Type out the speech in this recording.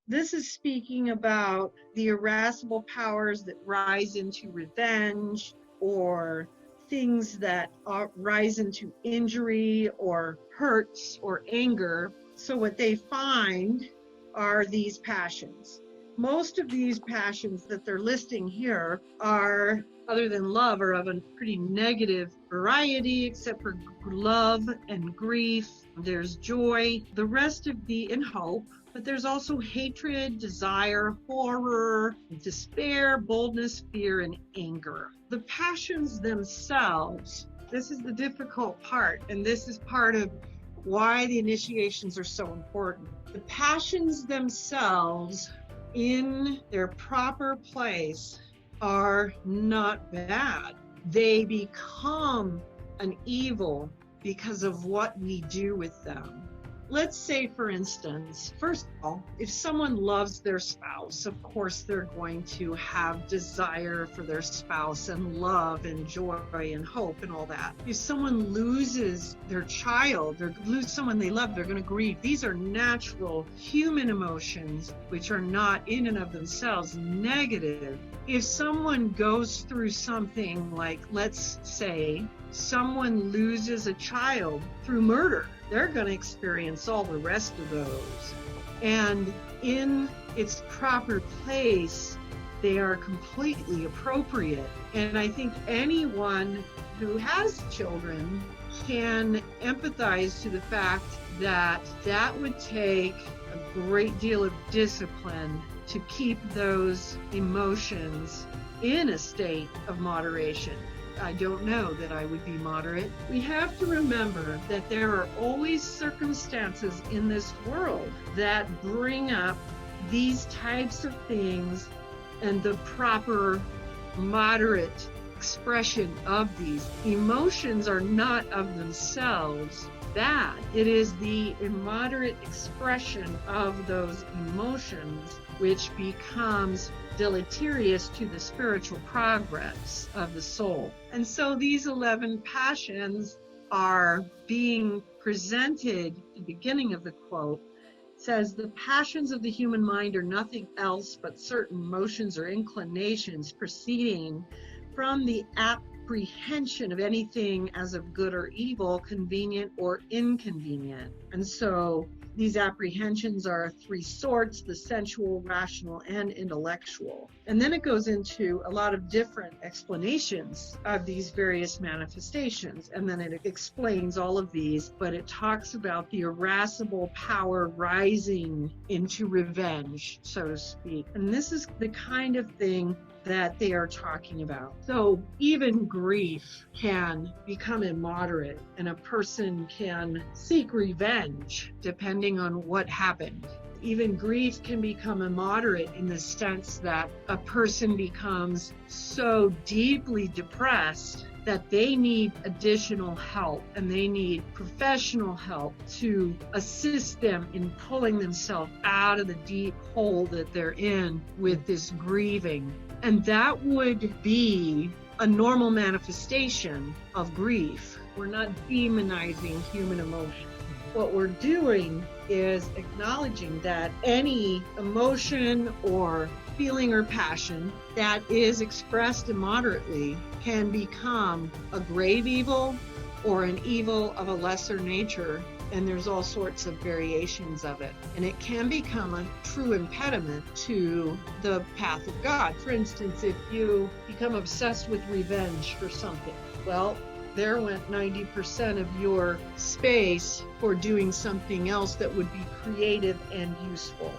This is speaking about the irascible powers that rise into revenge, or things that rise into injury or hurts or anger. So what they find are these passions. Most of these passions that they're listing here are, other than love, are of a pretty negative variety, except for love and grief. There's joy, the rest of the, and hope. But there's also hatred, desire, horror, despair, boldness, fear, and anger. The passions themselves, this is the difficult part, and this is part of why the initiations are so important. The passions themselves, in their proper place, are not bad. They become an evil because of what we do with them. Let's say, for instance, first of all, if someone loves their spouse, of course, they're going to have desire for their spouse and love and joy and hope and all that. If someone loses their child or lose someone they love, they're going to grieve. These are natural human emotions, which are not in and of themselves negative. If someone goes through something like, let's say, someone loses a child through murder, they're going to experience all the rest of those. And in its proper place, they are completely appropriate. And I think anyone who has children can empathize to the fact that that would take a great deal of discipline to keep those emotions in a state of moderation. I don't know that I would be moderate. We have to remember that there are always circumstances in this world that bring up these types of things, and the proper moderate expression of these emotions are not of themselves bad. It is the immoderate expression of those emotions which becomes deleterious to the spiritual progress of the soul. And so these 11 passions are being presented. The beginning of the quote says, "The passions of the human mind are nothing else but certain motions or inclinations proceeding from the apprehension of anything as of good or evil, convenient or inconvenient." And so these apprehensions are three sorts: the sensual, rational, and intellectual. And then it goes into a lot of different explanations of these various manifestations. And then it explains all of these, but it talks about the irascible power rising into revenge, so to speak. And this is the kind of thing that they are talking about. So even grief can become immoderate, and a person can seek revenge depending on what happened. Even grief can become immoderate in the sense that a person becomes so deeply depressed that they need additional help, and they need professional help to assist them in pulling themselves out of the deep hole that they're in with this grieving. And that would be a normal manifestation of grief. We're not demonizing human emotion. What we're doing is acknowledging that any emotion or feeling or passion that is expressed immoderately can become a grave evil or an evil of a lesser nature, and there's all sorts of variations of it. And it can become a true impediment to the path of God. For instance, if you become obsessed with revenge for something, well, there went 90% of your space for doing something else that would be creative and useful.